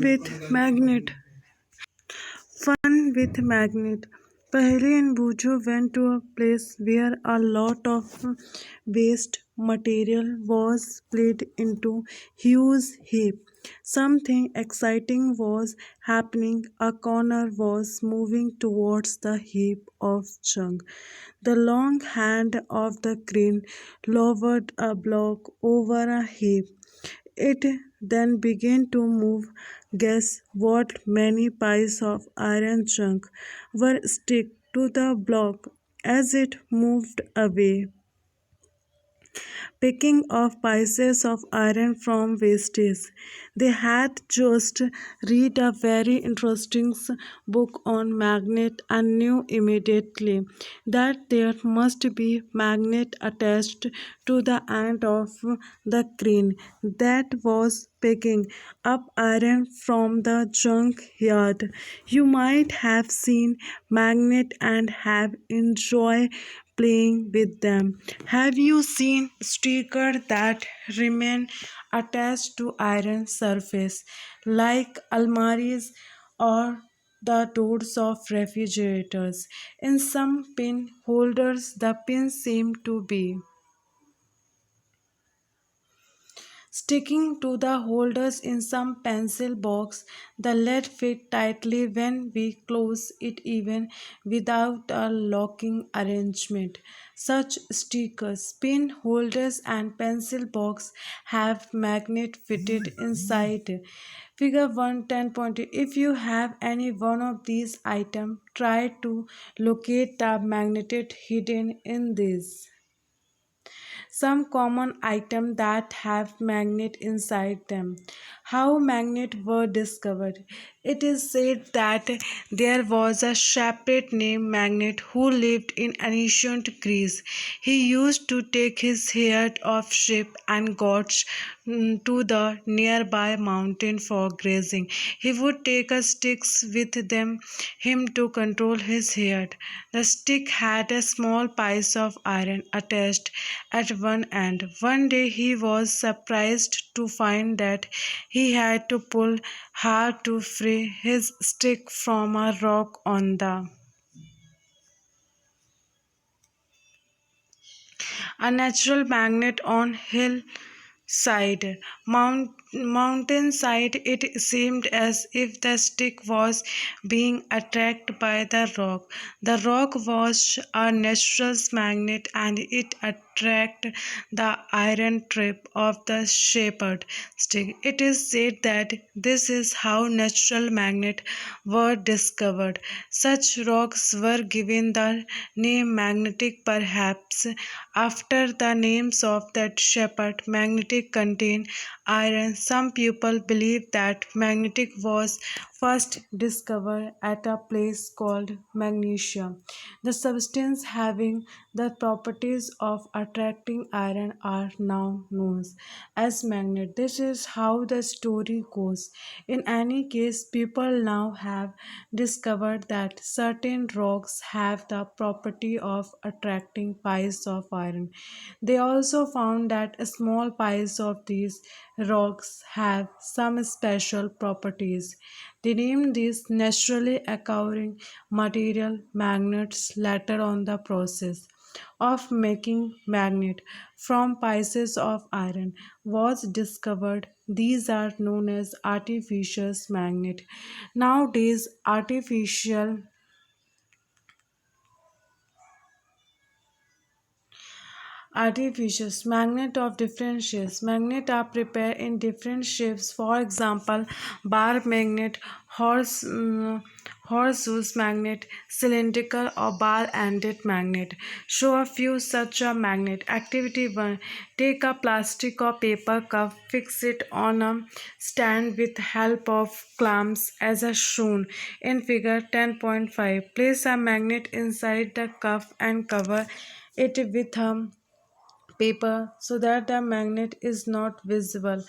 with magnet. Fun with magnet. Paheli and Bujo went to a place where a lot of waste material was split into huge heap. Something exciting was happening. A corner was moving towards the heap of junk. The long hand of the crane lowered a block over a heap. It then began to move. Guess what? Many piles of iron junk were stuck to the block as it moved away, picking off pieces of iron from wastage. They had just read a very interesting book on magnet and knew immediately that there must be magnet attached to the end of the crane that was picking up iron from the junk yard. You might have seen magnet and have enjoyed playing with them. Have you seen stickers that remain attached to iron surface like almaris or the doors of refrigerators? In some pin holders, the pins seem to be sticking to the holders in some pencil box. The lid fit tightly when we close it even without a locking arrangement. Such stickers, pin holders and pencil box have magnet fitted inside. Figure 110.8. If you have any one of these items, try to locate the magnet hidden in these. Some common items that have magnet inside them. How magnets were discovered? It is said that there was a shepherd named Magnet who lived in ancient Greece. He used to take his herd of sheep and goats to the nearby mountain for grazing. He would take a stick with him to control his herd. The stick had a small piece of iron attached at one end. One day he was surprised to find that he had to pull hard to free his stick from a rock on the a natural magnet on hillside. Mountainside, it seemed as if the stick was being attracted by the rock. The rock was a natural magnet and it attracted the iron tip of the shepherd stick. It is said that this is how natural magnets were discovered. Such rocks were given the name magnetic, perhaps after the names of that shepherd. Magnetic contained iron. Some people believe that magnetic was first discovered at a place called magnesia. The substance having the properties of attracting iron are now known as magnet. This is how the story goes. In any case, people now have discovered that certain rocks have the property of attracting piles of iron. They also found that small piles of these rocks have some special properties. They named these naturally occurring material magnets later on. The process of making magnet from pieces of iron was discovered. These are known as artificial magnet. Nowadays, artificials, magnet of different shapes. Magnet are prepared in different shapes. For example, bar magnet, horseshoe magnet, cylindrical or bar-ended magnet. Show a few such a magnet. Activity 1. Take a plastic or paper cup, fix it on a stand with help of clamps as shown in figure 10.5. Place a magnet inside the cup and cover it with a paper so that the magnet is not visible.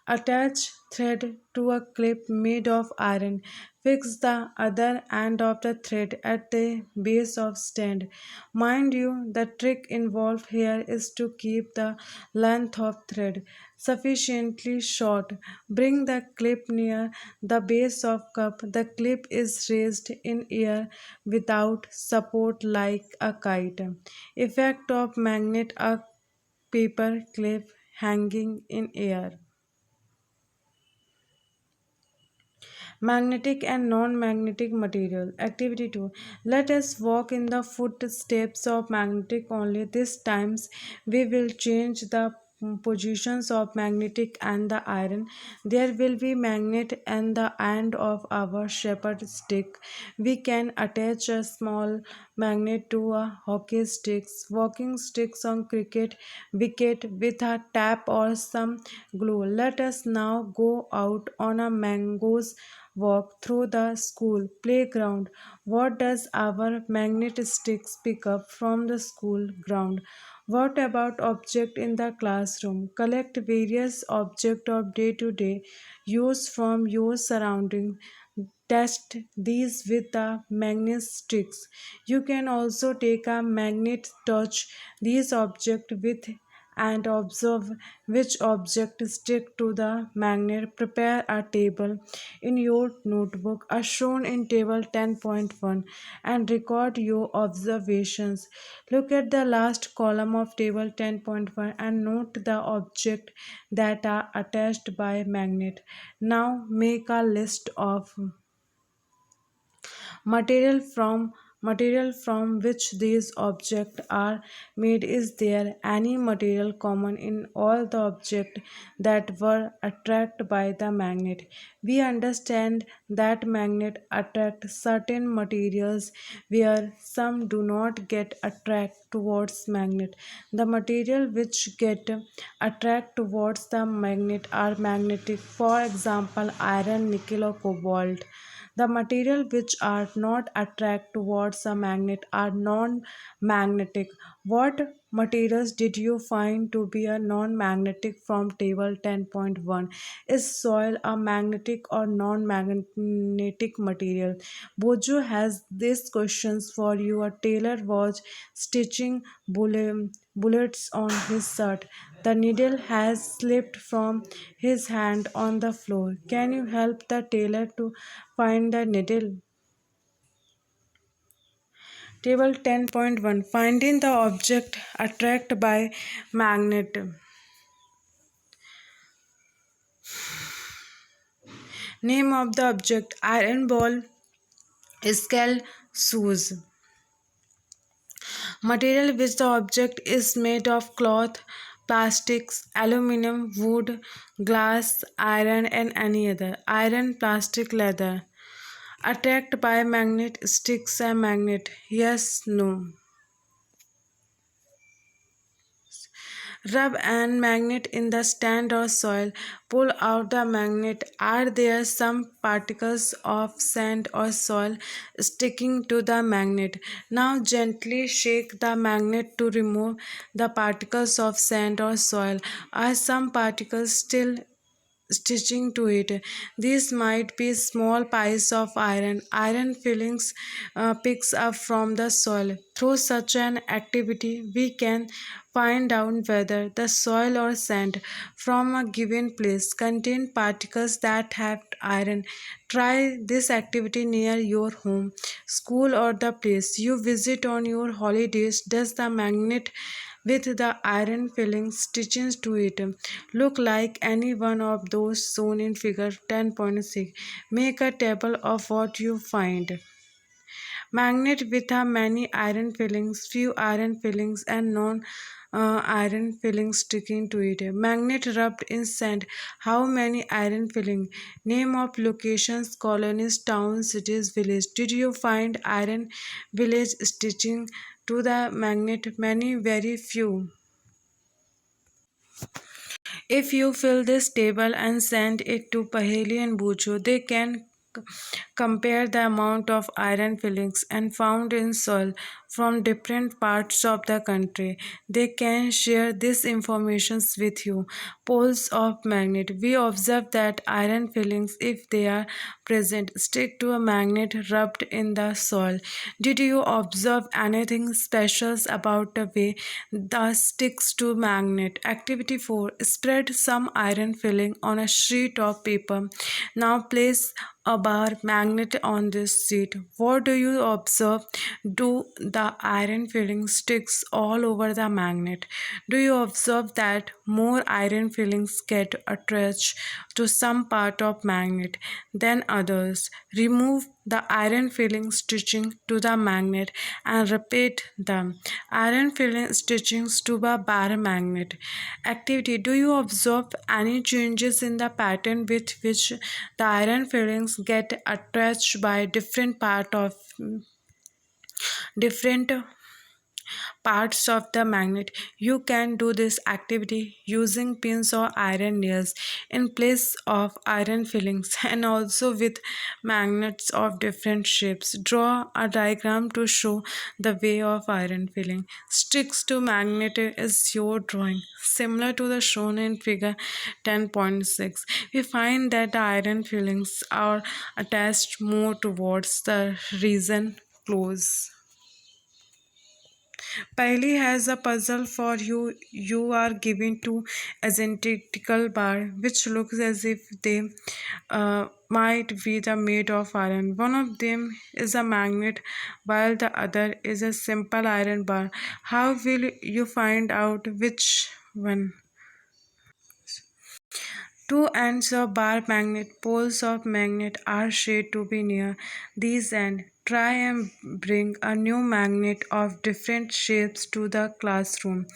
Attach thread to a clip made of iron. Fix the other end of the thread at the base of stand. Mind you, the trick involved here is to keep the length of thread sufficiently short. Bring the clip near the base of cup. The clip is raised in air without support like a kite. Effect of magnet: a paper clip hanging in air. Magnetic and non-magnetic material. Activity 2. Let us walk in the footsteps of magnetic only. This times we will change the positions of magnetic and the iron. There will be magnet and the end of our shepherd stick. We can attach a small magnet to a hockey sticks, walking sticks on cricket wicket with a tap or some glue. Let us now go out on a mangoes walk through the school playground. What does our magnet sticks pick up from the school ground? What about object in the classroom? Collect various objects of day-to-day use from your surrounding. Test these with the magnet sticks. You can also take a magnet, touch these objects with and observe which object stick to the magnet. Prepare a table in your notebook as shown in table 10.1 and record your observations. Look at the last column of table 10.1 and note the object that are attached by magnet. Now make a list of material from which these objects are made. Is there any material common in all the objects that were attracted by the magnet? We understand that magnet attract certain materials where some do not get attract towards magnet. The material which get attract towards the magnet are magnetic, for example iron, nickel or cobalt. The material which are not attract towards a magnet are non-magnetic. What materials did you find to be a non-magnetic from table 10.1? Is soil a magnetic or non-magnetic material? Bojo has these questions for you. A tailor was stitching bullets on his shirt. The needle has slipped from his hand on the floor. Can you help the tailor to find the needle? Table 10.1. Finding the object attracted by magnet. Name of the object: iron ball, scale, shoes. Material which the object is made of: cloth, plastics, aluminum, wood, glass, iron, and any other. Iron, plastic, leather. Attract by magnet: sticks a magnet. Yes, no. Rub an magnet in the sand or soil. Pull out the magnet. Are there some particles of sand or soil sticking to the magnet? Now gently shake the magnet to remove the particles of sand or soil. Are some particles still stitching to it? These might be small piles of iron. Iron fillings picks up from the soil. Through such an activity, we can find out whether the soil or sand from a given place contain particles that have iron. Try this activity near your home, school, or the place you visit on your holidays. Does the magnet with the iron filling stitches to it look like any one of those shown in figure 10.6? Make a table of what you find. Magnet with a many iron fillings, few iron fillings, and non iron fillings sticking to it. Magnet rubbed in sand. How many iron filling? Name of locations: colonies, towns, cities, village. Did you find iron village stitching to the magnet? Many, very few. If you fill this table and send it to Paheli and Bujo, they can compare the amount of iron fillings and found in soil from different parts of the country. They can share this information with you. Poles of magnet. We observe that iron fillings, if they are present, stick to a magnet rubbed in the soil. Did you observe anything special about the way the sticks to magnet? Activity 4. Spread some iron filling on a sheet of paper. Now place a bar magnet on this sheet. What do you observe? Do the iron filling sticks all over the magnet? Do you observe that more iron fillings get attached to some part of magnet than others? Remove the iron filling stitching to the magnet and repeat the iron filling stitchings to the bar magnet. Activity. Do you observe any changes in the pattern with which the iron fillings get attached by different parts of the magnet? You can do this activity using pins or iron nails in place of iron fillings and also with magnets of different shapes. Draw a diagram to show the way of iron filling sticks to magnet is your drawing. Similar to the shown in figure 10.6, we find that the iron fillings are attached more towards the region close. Piley has a puzzle for you. You are given two identical bars which looks as if they might be made of iron. One of them is a magnet while the other is a simple iron bar. How will you find out which one? Two ends of bar magnet poles of magnet are said to be near these ends. Try and bring a new magnet of different shapes to the classroom.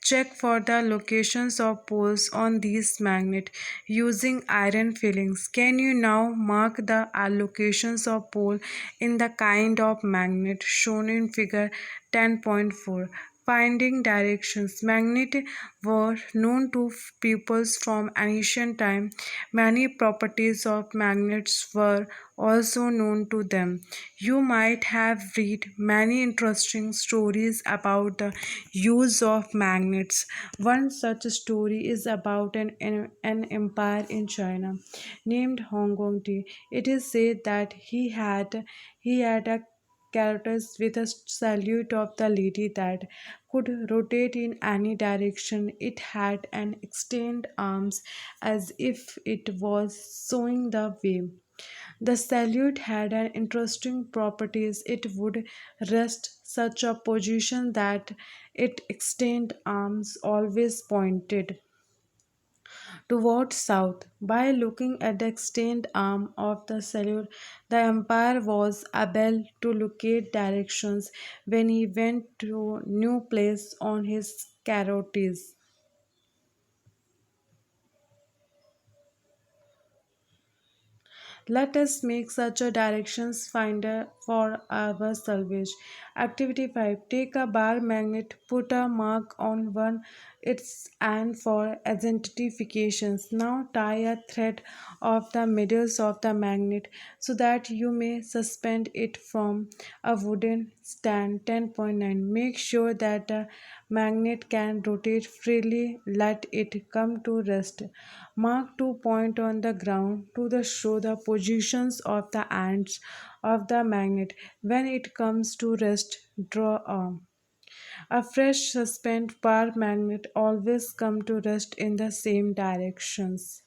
Check for the locations of poles on these magnets using iron fillings. Can you now mark the locations of pole in the kind of magnet shown in figure 10.4? Finding directions. Magnets were known to peoples from ancient time. Many properties of magnets were also known to them. You might have read many interesting stories about the use of magnets. One such story is about an empire in China named Hong Kong. It is said that he had a characters with a salute of the lady that could rotate in any direction. It had an extended arms as if it was showing the way. The salute had an interesting properties. It would rest such a position that its extended arms always pointed towards south. By looking at the extended arm of the salute, the empire was able to locate directions when he went to new place on his carroties. Let us make such a directions finder for our salvage. Activity 5. Take a bar magnet, put a mark on one its end for identifications. Now tie a thread of the middles of the magnet so that you may suspend it from a wooden stand. 10.9. Make sure that the magnet can rotate freely. Let it come to rest. Mark 2 points on the ground to show the positions of the ends of the magnet. When it comes to rest, draw a fresh suspend bar magnet always come to rest in the same directions.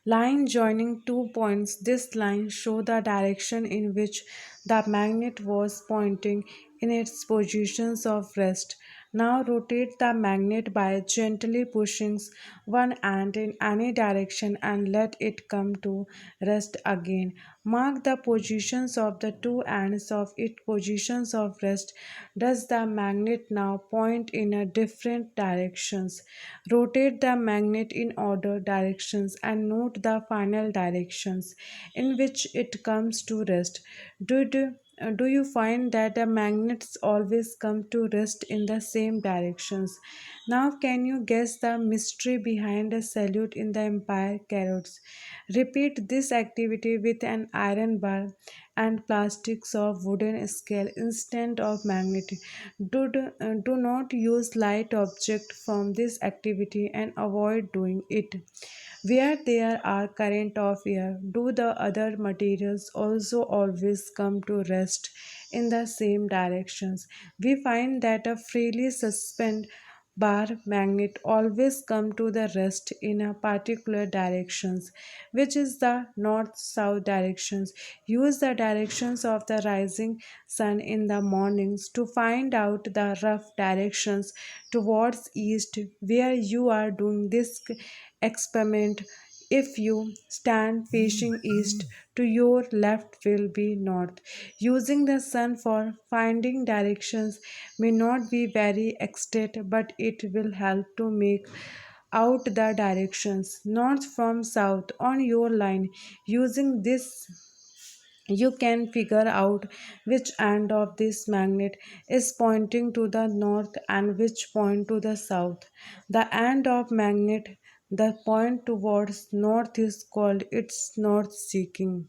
Line joining 2 points. This line show the direction in which the magnet was pointing in its positions of rest. Now rotate the magnet by gently pushing one end in any direction and let it come to rest again. Mark the positions of the two ends of its positions of rest. Does the magnet now point in a different directions? Rotate the magnet in order directions and note the final directions in which it comes to rest. Did do you find that the magnets always come to rest in the same directions? Now, can you guess the mystery behind a salute in the Empire Carrots? Repeat this activity with an iron bar and plastics or wooden scale instead of magnet. Do not use light object from this activity and avoid doing it. Where there are current of air, do the other materials also always come to rest in the same directions? We find that a freely suspended bar magnet always come to the rest in a particular directions, which is the north south directions. Use the directions of the rising sun in the mornings to find out the rough directions towards east where you are doing this experiment. If you stand facing east, to your left will be north. Using the sun for finding directions may not be very exact, but it will help to make out the directions north from south on your line. Using this, you can figure out which end of this magnet is pointing to the north and which point to the south. The end of magnet the point towards north is called its north seeking.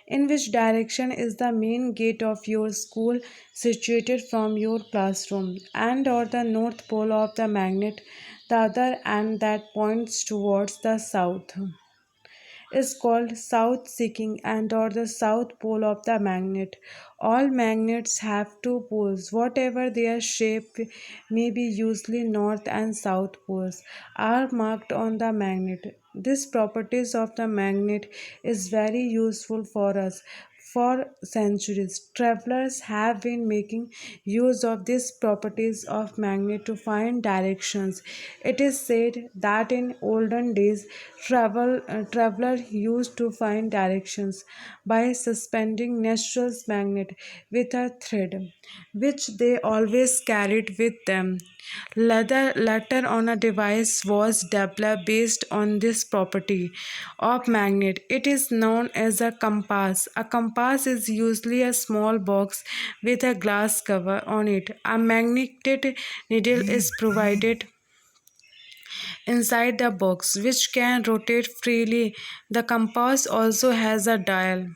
In which direction is the main gate of your school situated from your classroom? And or the north pole of the magnet, the other end that points towards the south is called south seeking and or the south pole of the magnet. All magnets have two poles, whatever their shape may be. Usually north and south poles are marked on the magnet. This properties of the magnet is very useful for us. For centuries, travelers have been making use of these properties of magnet to find directions. It is said that in olden days, travelers used to find directions by suspending natural magnet with a thread, which they always carried with them. Later on, a device was developed based on this property of magnet. It is known as a compass. A compass is usually a small box with a glass cover on it. A magnetic needle is provided inside the box, which can rotate freely. The compass also has a dial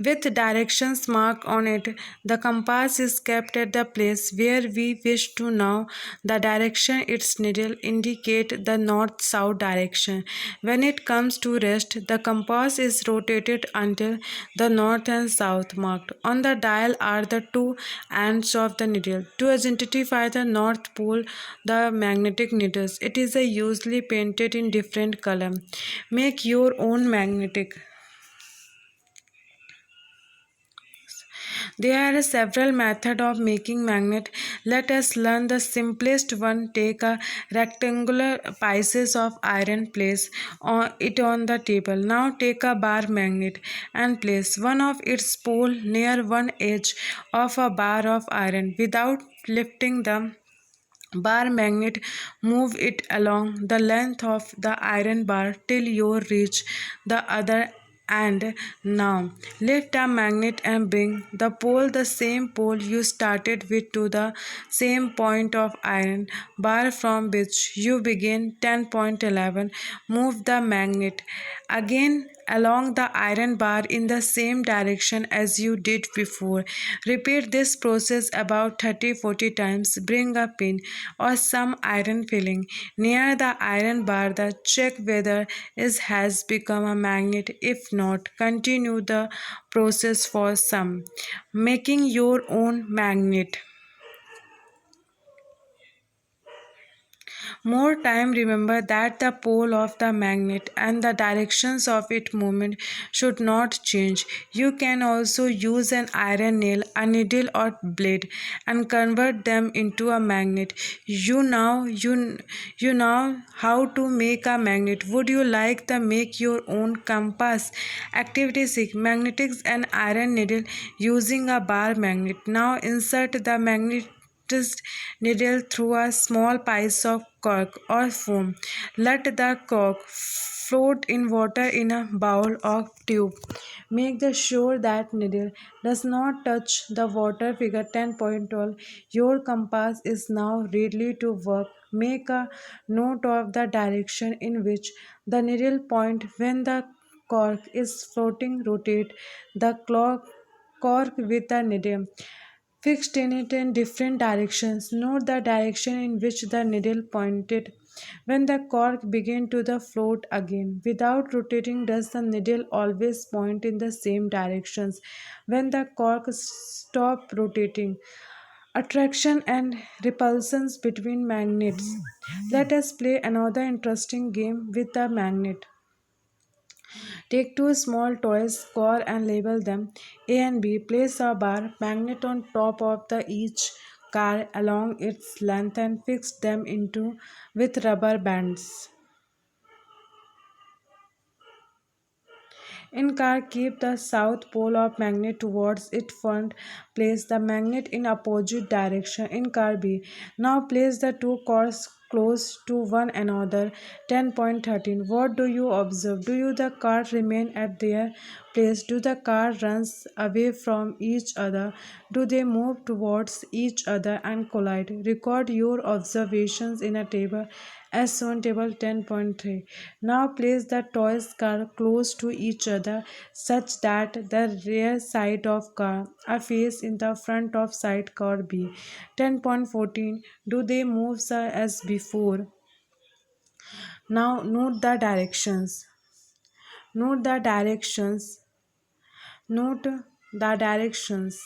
with directions marked on it. The compass is kept at the place where we wish to know the direction. Its needle indicate the north-south direction. When it comes to rest, the compass is rotated until the north and south marked on the dial are the two ends of the needle. To identify the north pole, the magnetic needles, it is usually painted in different color. Make your own magnetic. There are several methods of making magnet. Let us learn the simplest one. Take a rectangular pieces of iron, place it on the table. Now take a bar magnet and place one of its pole near one edge of a bar of iron. Without lifting the bar magnet, move it along the length of the iron bar till you reach the other end. Now lift the magnet and bring the pole, the same pole you started with, to the same point of iron bar from which you begin. 10.11. Move the magnet again along the iron bar in the same direction as you did before. Repeat this process about 30-40 times. Bring a pin or some iron filling near the iron bar. The check whether it has become a magnet. If not, continue the process for some. Making your own magnet. More time, remember that the pole of the magnet and the directions of its movement should not change. You can also use an iron nail, a needle or blade and convert them into a magnet. You know how to make a magnet. Would you like to make your own compass? Activity 6. Magnetics and iron needle using a bar magnet. Now insert the magnet practiced needle through a small piece of cork or foam. Let the cork float in water in a bowl or tube. Make the sure that needle does not touch the water. Figure 10.12. Your compass is now ready to work. Make a note of the direction in which the needle point when the cork is floating. Rotate the cork with the needle fixed in it in different directions. Note the direction in which the needle pointed when the cork began to the float again. Without rotating, does the needle always point in the same directions when the cork stop rotating? Attraction and repulsions between magnets. Let us play another interesting game with the magnet. Take two small toys, score and label them A and B. Place a bar magnet on top of the each car along its length and fix them into with rubber bands. In car, keep the south pole of magnet towards its front. Place the magnet in opposite direction in car B. Now place the two cars close to one another. 10.13. What do you observe? Do you the car remain at their place? Do the car runs away from each other? Do they move towards each other and collide? Record your observations in a table as on table 10.3. Now place the toys car close to each other such that the rear side of car are face in the front of side car B. 10.14. Do they move as before? Now note the directions. Note the directions. Note the directions.